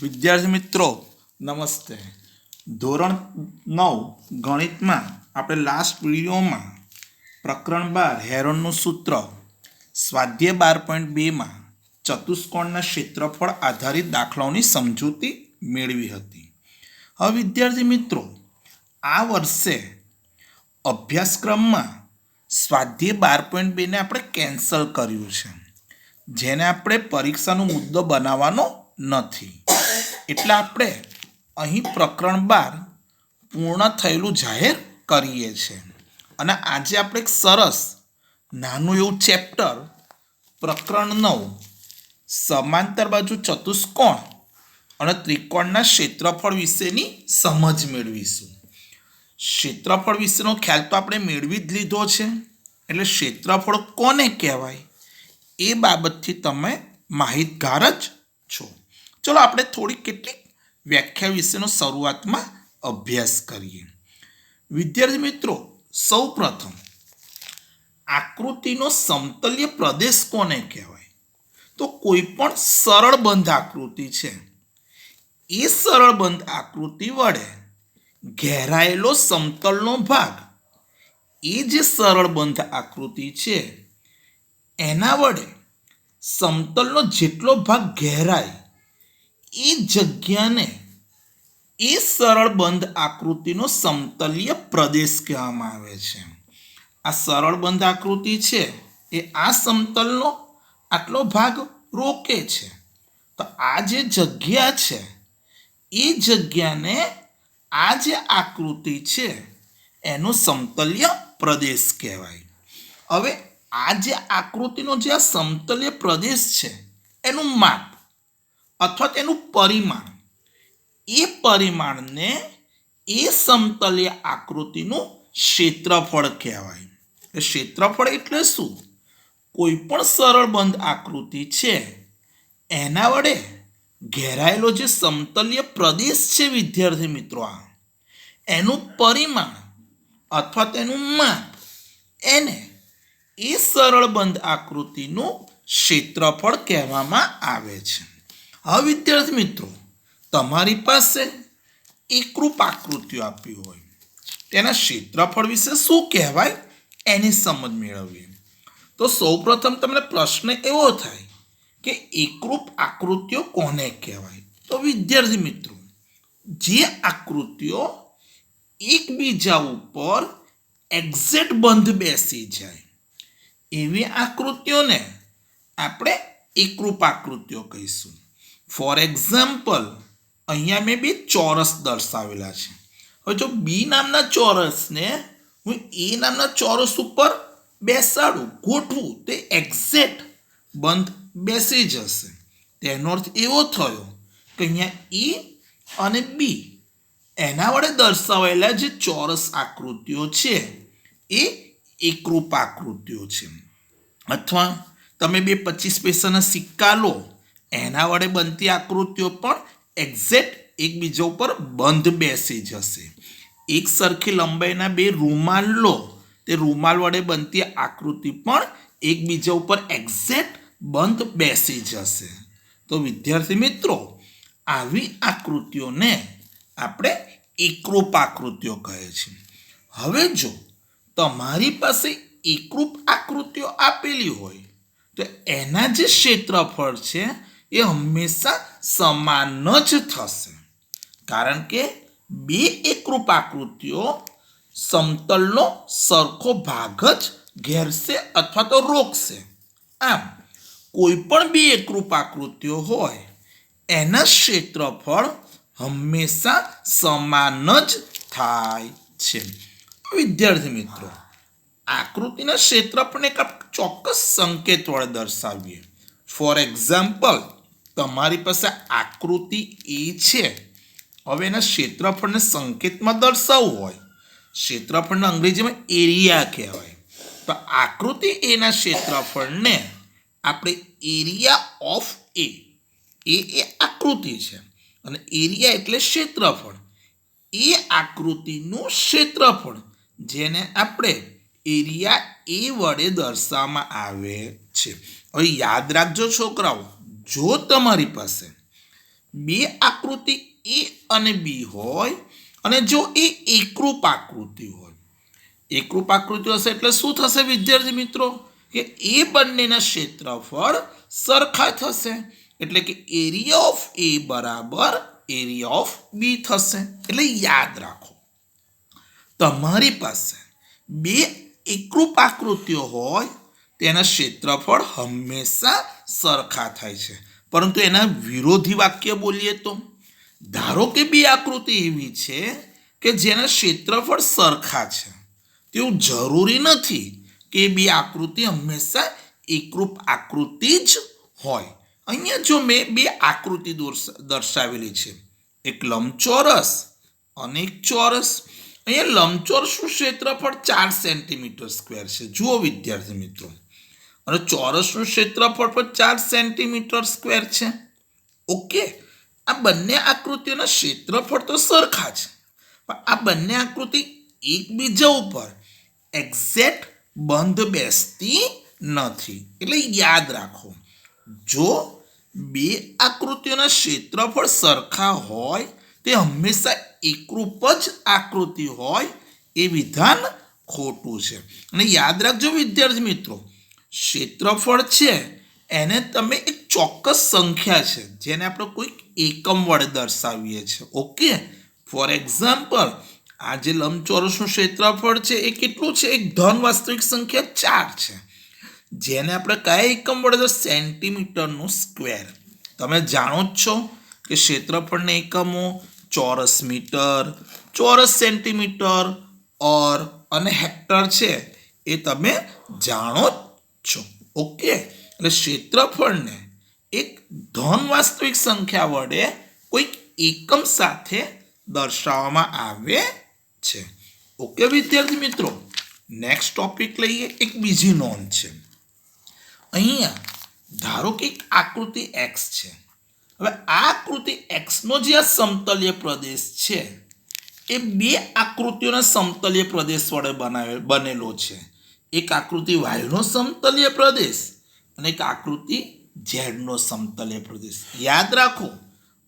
વિદ્યાર્થી મિત્રો નમસ્તે. ધોરણ 9 ગણિતમાં આપણે લાસ્ટ વિડીયોમાં પ્રકરણ 12 હેરોનનું સૂત્ર સ્વાધ્યાય 12.2માં ચતુષ્કોણના ક્ષેત્રફળ આધારિત દાખલાઓની સમજૂતી મેળવી હતી. હવે વિદ્યાર્થી મિત્રો, આ વર્ષે અભ્યાસક્રમમાં સ્વાધ્યાય 12.2ને આપણે કેન્સલ કર્યું છે, જેને આપણે પરીક્ષાનો મુદ્દો બનાવવાનો નથી. એટલે આપણે અહીં પ્રકરણ 12 પૂર્ણ થયેલું જાહેર કરીએ છીએ. અને આજે આપણે એક સરસ નાનું એવું ચેપ્ટર પ્રકરણ 9 સમાંતર બાજુ ચતુષ્કોણ અને ત્રિકોણના ક્ષેત્રફળ વિશેની સમજ મેળવીશું. ક્ષેત્રફળ વિશેનો ખ્યાલ તો આપણે મેળવી જ લીધો છે, એટલે ક્ષેત્રફળ કોને કહેવાય એ બાબતથી તમે માહિતગાર જ છો. ચલો આપણે થોડી કેટલીક વ્યાખ્યા વિશેનો શરૂઆતમાં અભ્યાસ કરીએ. વિદ્યાર્થી મિત્રો, સૌ પ્રથમ આકૃતિનો સમતલ્ય પ્રદેશ કોને કહેવાય? તો કોઈ પણ સરળ બંધ આકૃતિ છે, એ સરળ બંધ આકૃતિ વડે ઘેરાયેલો સમતલનો ભાગ, એ જે સરળ બંધ આકૃતિ છે એના વડે સમતલનો જેટલો ભાગ ઘેરાય એ જગ્યાને એ સરળ બંધ આકૃતિનો સમતલ્ય પ્રદેશ કહેવામાં આવે છે. આ સરળ બંધ આકૃતિ છે એ આ સમતલનો આટલો ભાગ રોકે છે, તો આ જે જગ્યા છે એ જગ્યાને આ જે આકૃતિ છે એનો સમતલ્ય પ્રદેશ કહેવાય. હવે આ જે આકૃતિનો જે આ સમતલ્ય પ્રદેશ છે એનું માપ અથવા તેનું પરિમાણ, એ પરિમાણને એ સમતલ્ય આકૃતિનું ક્ષેત્રફળ કહેવાય. ક્ષેત્રફળ એટલે શું? કોઈ પણ સરળ બંધ આકૃતિ છે એના વડે ઘેરાયેલો જે સમતલ્ય પ્રદેશ છે વિદ્યાર્થી મિત્રો, એનું પરિમાણ અથવા તેનું માપ, એને એ સરળ બંધ આકૃતિનું ક્ષેત્રફળ કહેવામાં આવે છે. હવે વિદ્યાર્થી મિત્રો, તમારી પાસે એકરૂપ આકૃતિઓ આપી હોય, તેના ક્ષેત્રફળ વિશે શું કહેવાય એની સમજ મેળવીએ. તો સૌપ્રથમ તમને પ્રશ્ન એવો થાય કે એકરૂપ આકૃતિઓ કોને કહેવાય? તો વિદ્યાર્થી મિત્રો, જે આકૃતિઓ એકબીજા ઉપર એક્ઝેક્ટ બંધ બેસી જાય એવી આકૃતિઓને આપણે એકરૂપ આકૃતિઓ કહીશું. ફોર એક્ઝામ્પલ, અહીંયા મેં બે ચોરસ દર્શાવેલા છે. હવે જો બી નામના ચોરસને હું એ નામના ચોરસ ઉપર બેસાડું, ગોઠવું, તે એક્ઝેક્ટ બંધ બેસી જશે. તેનો અર્થ એવો થયો કે અહીંયા ઈ અને બી એના વડે દર્શાવેલા જે ચોરસ આકૃતિઓ છે એ એકરૂપ આકૃતિઓ છે. અથવા તમે બે 25 પૈસાના સિક્કા લો, એના વડે બનતી આકૃતિઓ પણ એક્ઝેક્ટ એકબીજા ઉપર બંધ બેસી જશે. એક સરખી લંબાઈના બે રૂમાલ લો, તે રૂમાલ વડે બનતી આકૃતિ પણ એકબીજા ઉપર એક્ઝેક્ટ બંધ બેસી જશે. તો વિદ્યાર્થી મિત્રો, આવી આકૃતિઓને આપણે એકરૂપ આકૃતિઓ કહે છે. હવે જો તમારી પાસે એકરૂપ આકૃતિઓ આપેલી હોય તો એના જે ક્ષેત્રફળ છે એ હંમેશા સમાન જ થશે, કારણ કે બે એકરૂપ આકૃતિઓ સમતલનો સરખો ભાગ જ ઘેરશે અથવા તો રોકશે. આમ કોઈ પણ બે એકરૂપ આકૃતિઓ હોય એના ક્ષેત્રફળ હંમેશા સમાન જ થાય છે. વિદ્યાર્થી મિત્રો, આકૃતિના ક્ષેત્રફળને એક ચોક્કસ સંકેત વડે દર્શાવીએ. ફોર એક્ઝામ્પલ, તમારી પાસે આકૃતિ એ છે. હવે એના ક્ષેત્રફળને સંકેતમાં દર્શાવવું હોય, ક્ષેત્રફળને અંગ્રેજીમાં એરિયા કહેવાય. તો આકૃતિ એના ક્ષેત્રફળને આપણે એરિયા ઓફ એ આકૃતિ છે અને એરિયા એટલે ક્ષેત્રફળ, એ આકૃતિનું ક્ષેત્રફળ, જેને આપણે એરિયા એ વડે દર્શાવવામાં આવે છે. હવે યાદ રાખજો છોકરાઓ, જો તમારી પાસે બે આકૃતિ એ અને બી હોય અને જો એ એકરૂપ આકૃતિ હોય, એકરૂપ આકૃતિ હશે એટલે શું થશે વિદ્યાર્થી મિત્રો કે એ બંનેના ક્ષેત્રફળ સરખા થશે, એટલે કે એરિયા ઓફ એ બરાબર એરિયા ઓફ બી થશે. એટલે યાદ રાખો, તમારી પાસે બે એકરૂપ આકૃતિઓ હોય તેના ક્ષેત્રફળ હંમેશા સરખા થાય છે, પરંતુ એના વિરોધી વાક્ય બોલીએ તો ધારો કે બે આકૃતિ એવી છે કે જેના ક્ષેત્રફળ સરખા છે, તેવું જરૂરી નથી કે બે આકૃતિ હંમેશા એકરૂપ આકૃતિ જ હોય. અહીંયા જો મેં બે આકૃતિ દર્શાવેલી છે, એક લંબચોરસ અને એક ચોરસ. અહીંયા લંબચોરસનું ક્ષેત્રફળ 4 સેન્ટીમીટર સ્ક્વેર છે, જુઓ વિદ્યાર્થી મિત્રો, અને ચોરસનું ક્ષેત્રફળ પણ 4 સેન્ટીમીટર સ્ક્વેર છે. ઓકે, આ બંને આકૃતિઓના ક્ષેત્રફળ તો સરખા છે, પણ આ બંને આકૃતિ એકબીજા ઉપર એક્ઝેક્ટ બંધ બેસતી નથી. એટલે યાદ રાખો, જો બે આકૃતિઓના ક્ષેત્રફળ સરખા હોય તે હંમેશા એકરૂપ જ આકૃતિ હોય એ વિધાન ખોટું છે. અને યાદ રાખજો વિદ્યાર્થી મિત્રો, ક્ષેત્રફળ છે એને તમે એક ચોક્કસ સંખ્યા છે જેને આપણે કોઈક એકમ વડે દર્શાવીએ છીએ. ઓકે, ફોર એક્ઝામ્પલ આ જે લંબચોરસનું ક્ષેત્રફળ છે એ કેટલું છે, એક ધન વાસ્તવિક સંખ્યા 4 છે, જેને આપણે કયા એકમ વડે, સેન્ટીમીટરનું સ્ક્વેર. તમે જાણો જ છો કે ક્ષેત્રફળના એકમો ચોરસ મીટર, ચોરસ સેન્ટીમીટર, ઓર અને હેક્ટર છે, એ તમે જાણો જ છો. ઓકે, એટલે ક્ષેત્રફળને એક ધન વાસ્તવિક સંખ્યા વડે કોઈક એકમ સાથે દર્શાવવામાં આવે છે. ઓકે વિદ્યાર્થી મિત્રો, નેક્સ્ટ ટોપિક લઈએ. એક બીજી નોંધ છે, અહીંયા ધારો કે એક આકૃતિ x છે. હવે આ આકૃતિ x નો જે આ સમતલીય પ્રદેશ છે એ બે આકૃતિઓના સમતલીય પ્રદેશ વડે બનેલો છે. એક આકૃતિ y નો સમતલીય પ્રદેશ અને એક આકૃતિ z નો સમતલીય પ્રદેશ. યાદ રાખો,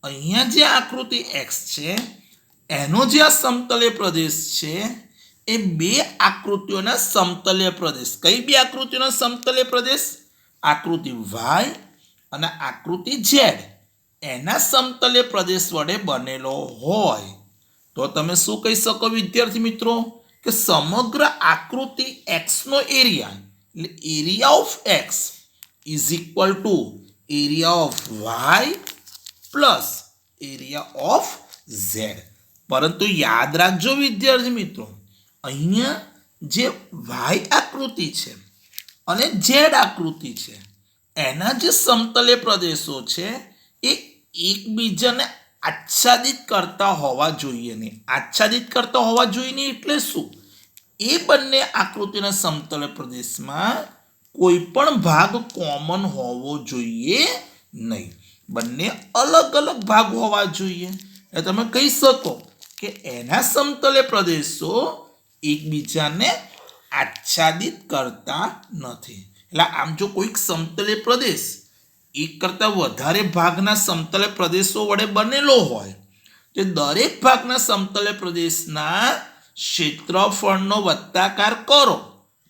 અહીંયા જે આકૃતિ x છે એનો જે આ સમતલીય પ્રદેશ છે એ બે આકૃતિઓના સમતલીય પ્રદેશ. કઈ બે આકૃતિઓના સમતલીય પ્રદેશ? આકૃતિ y અને આકૃતિ z એના સમતલીય પ્રદેશ વડે બનેલો હોય તો તમે શું કહી શકો વિદ્યાર્થી મિત્રો કે સમગ્ર આકૃતિ x નો એરિયા એટલે area of x is equal to area of y plus area of z. પરંતુ યાદ રાખજો વિદ્યાર્થી મિત્રો, અહીંયા જે y આકૃતિ છે અને z આકૃતિ છે એના જે સમતલીય પ્રદેશો છે એ એકબીજાને આચ્છાદિત કરતા હોવા જોઈએ નહીં. આચ્છાદિત કરતા હોવા જોઈએ નહીં એટલે શું? એ બંને આકૃતિના સમતલ પ્રદેશમાં કોઈ પણ ભાગ કોમન હોવો જોઈએ નહીં. બંને અલગ અલગ ભાગ હોવા જોઈએ. એટલે તમે કહી શકો કે એના સમતલ પ્રદેશો એકબીજાને આચ્છાદિત કરતા નથી. એટલે આમ જો કોઈક સમતલ પ્રદેશ એક કરતાં વધારે ભાગના સમતલ પ્રદેશો વડે બનેલો હોય તો દરેક ભાગના સમતલ પ્રદેશના ક્ષેત્રફળનો વત્તાકાર કરો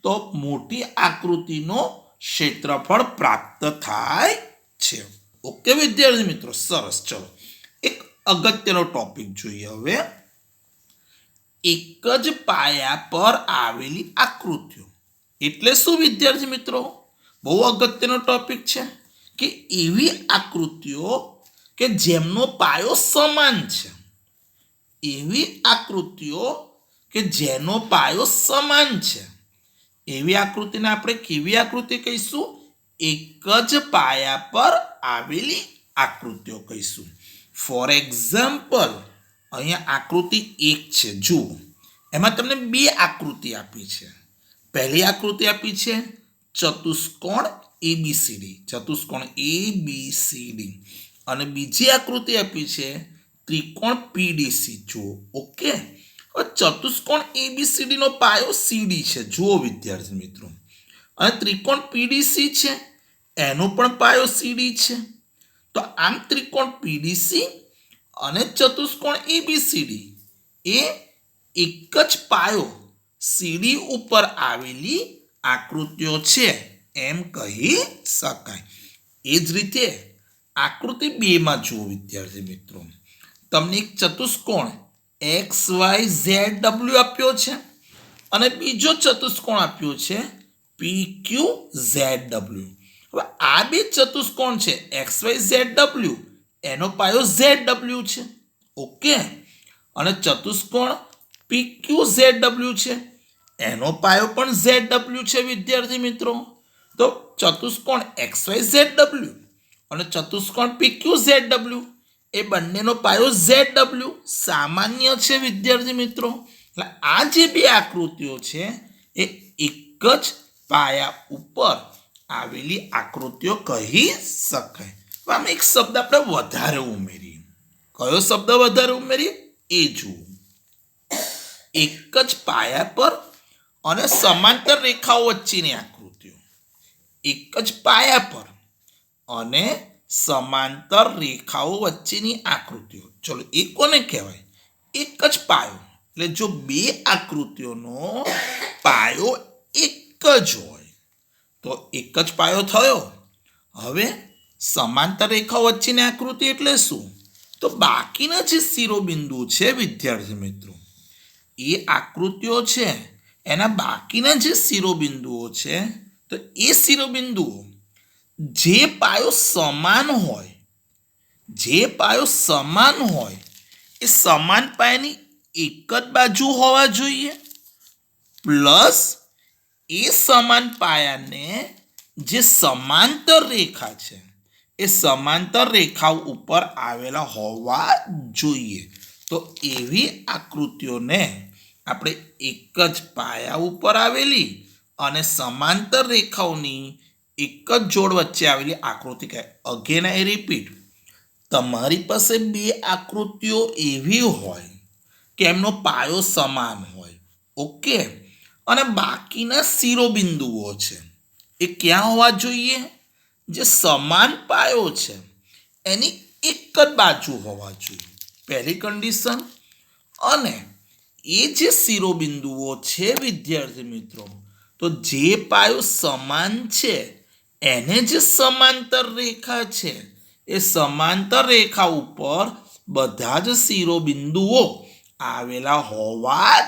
તો મોટી આકૃતિનો ક્ષેત્રફળ પ્રાપ્ત થાય છે. ઓકે વિદ્યાર્થી મિત્રો, સરસ. ચલો એક અગત્યનો ટોપિક જોઈએ હવે. એક જ પાયા પર આવેલી આકૃતિઓ એટલે શું વિદ્યાર્થી મિત્રો? બહુ અગત્યનો ટોપિક છે કે એવી આકૃતિઓ કે જેમનો પાયો સમાન છે. એવી આકૃતિઓ કે જેનો પાયો સમાન છે એવી આકૃતિને આપણે કેવી આકૃતિ કહીશું? એક જ પાયા પર આવેલી આકૃતિઓ કહીશું. ફોર એક્ઝામ્પલ અહીંયા આકૃતિ 1 છે, જુઓ એમાં તમને બે આકૃતિ આપી છે. પહેલી આકૃતિ આપી છે ચતુષ્કોણ એબીસીડી, ચતુષ્કોણ એબીસીડી, અને બીજી આકૃતિ આપી છે ત્રિકોણ પીડીસી. જુઓ ઓકે, હવે ચતુષ્કોણ એબીસીડી નો પાયો સીડી છે, જુઓ વિદ્યાર્થી મિત્રો, અને ત્રિકોણ પીડીસી છે એનો પણ પાયો સીડી છે. તો આમ ત્રિકોણ પીડીસી અને ચતુષ્કોણ એબીસીડી એ એક જ પાયો સીડી ઉપર આવેલી આકૃતિઓ છે એમ કહી શકાય. એ જ રીતે આકૃતિ 2 માં જુઓ વિદ્યાર્થી મિત્રો, તમને એક ચતુષ્કોણ XYZW આપ્યો છે અને બીજો ચતુષ્કોણ આપ્યો છે PQZW. હવે આ બે ચતુષ્કોણ છે XYZW, એનો પાયો ZW છે. ઓકે, અને ચતુષ્કોણ PQZW છે, એનો પાયો પણ ZW છે વિદ્યાર્થી મિત્રો. તો ચતુષ્કોણ XYZW અને ચતુષ્કોણ PQZW એ બંનેનો પાયો ZW સામાન્ય છે વિદ્યાર્થી મિત્રો. એટલે આ જે બે આકૃતિઓ છે એ એક જ પાયા ઉપર આવેલી આકૃતિઓ કહી શકાય. આમાં એક શબ્દ આપણે વધારે ઉમેરીએ. કયો શબ્દ વધારે ઉમેરીએ એ જુઓ. એક જ પાયા પર અને સમાંતર રેખાઓ વચ્ચેની આકૃતિઓ. એક જ પાયા પર અને સમાંતર રેખાઓ વચ્ચેની આકૃતિઓ. ચલો એ કોને કહેવાય? એક જ પાયો. એટલે જો બે આકૃતિઓનો પાયો એક જ હોય તો એક જ પાયો થયો. હવે સમાંતર રેખાઓ વચ્ચેની આકૃતિ એટલે શું? તો બાકીના જે શિરોબિંદુ છે વિદ્યાર્થી મિત્રો, એ આકૃતિઓ છે એના બાકીના જે શિરોબિંદુઓ છે, તો એ શિરોબિંદુઓ જે પાયો સમાન હોય, એ સમાન પાયાની એક જ બાજુ હોવા જોઈએ, પ્લસ એ સમાન પાયાને જે સમાંતર રેખા છે એ સમાંતર રેખા ઉપર આવેલા હોવા જોઈએ. તો એવી આકૃતિઓને આપણે એક જ પાયા ઉપર આવેલી અને સમાંતર રેખાઓની એક જ જોડ વચ્ચે આવેલી આકૃતિ કહે. અગેન આઈ રિપીટ, તમારી પાસે બે આકૃતિઓ એવી હોય કે એમનો પાયો સમાન હોય, ઓકે, અને બાકીના શિરોબિંદુઓ છે એ ક્યાં હોવા જોઈએ? જે સમાન પાયો છે એની એક જ બાજુ હોવા જોઈએ, પહેલી કન્ડિશન. અને એ જે શિરોબિંદુઓ છે વિદ્યાર્થી મિત્રો, તો જે પાયો સમાન છે એને જે સમાંતર રેખા છે એ સમાંતર રેખા ઉપર બધા જ શિરોબિંદુઓ આવેલા હોવા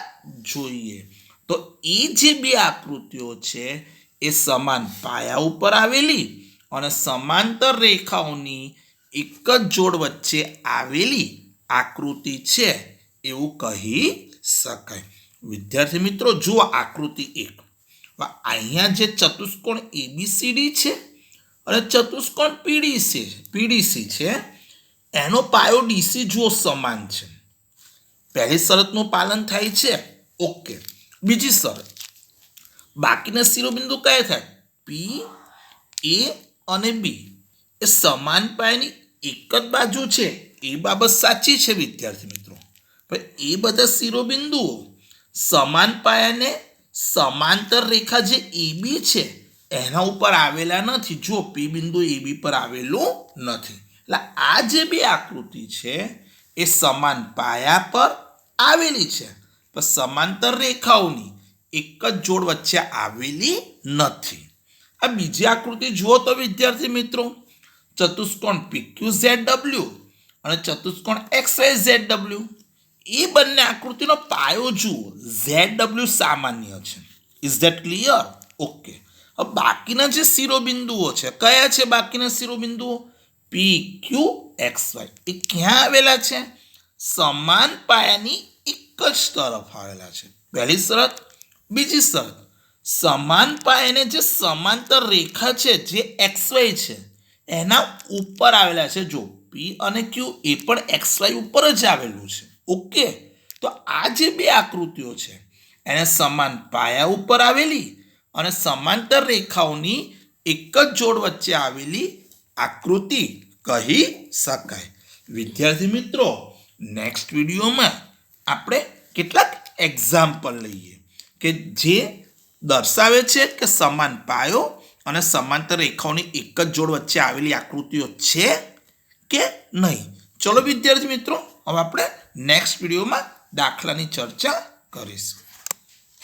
જોઈએ. તો એ જે બે આકૃતિઓ છે એ સમાન પાયા ઉપર આવેલી અને સમાંતર રેખાઓની એક જ જોડ વચ્ચે આવેલી આકૃતિ છે એવું કહી શકાય. વિદ્યાર્થી મિત્રો જુઓ આકૃતિ 1. અહીંયા જે ચતુષ્કોણ એબીસીડી છે અને ચતુષ્કોણ પીડીસી છે, એનો પાયો ડીસી જુઓ સમાન છે. પહેલી શરતનું પાલન થાય છે, ઓકે. બીજી શરત, બાકીના શિરોબિંદુ કયા થાય? પી, એ અને બી એ સમાન પાયાની એક જ બાજુ છે, એ બાબત સાચી છે વિદ્યાર્થી મિત્રો. પણ એ બધા શિરોબિંદુઓ સમાન પાયાને સમાંતર રેખા જે એબી છે એના ઉપર આવેલા નથી. જો પી બિંદુ એબી પર આવેલું નથી. એટલે આ જે બે આકૃતિ છે એ સમાન પાયા પર આવેલી છે, પણ સમાંતર રેખાઓની એક જ જોડ વચ્ચે આવેલી નથી. આ બીજી આકૃતિ જુઓ તો વિદ્યાર્થી મિત્રો, ચતુષ્કોણ PQZW અને ચતુષ્કોણ XYZW એ બંને આકૃતિનો પાયો જુઓ, ZW સામાન્ય છે. Is that clear? ઓકે. હવે બાકીના જે શિરોબિંદુઓ છે, કયા છે બાકીના શિરોબિંદુઓ? PQXY એ ક્યાં આવેલા છે? સમાન પાયાની એક જ તરફ આવેલા છે. પહેલી શરત. બીજી શરત, સમાન પાયાને જે સમાંતર રેખા છે જે XY છે એના ઉપર આવેલા છે. જો P અને Q એ પણ XY ઉપર જ આવેલું છે, ઓકે. તો આ જે બે આકૃતિઓ છે એને સમાન પાયા ઉપર આવેલી અને સમાંતર રેખાઓની એક જ જોડ વચ્ચે આવેલી આકૃતિ કહી શકાય. વિદ્યાર્થી મિત્રો, નેક્સ્ટ વિડીયોમાં આપણે કેટલાક એક્ઝામ્પલ લઈએ કે જે દર્શાવે છે કે સમાન પાયો અને સમાંતર રેખાઓની એક જ જોડ વચ્ચે આવેલી આકૃતિઓ છે કે નહીં. ચલો વિદ્યાર્થી મિત્રો, હવે આપણે નેક્સ્ટ વિડીયોમાં દાખલાની ચર્ચા કરીશું.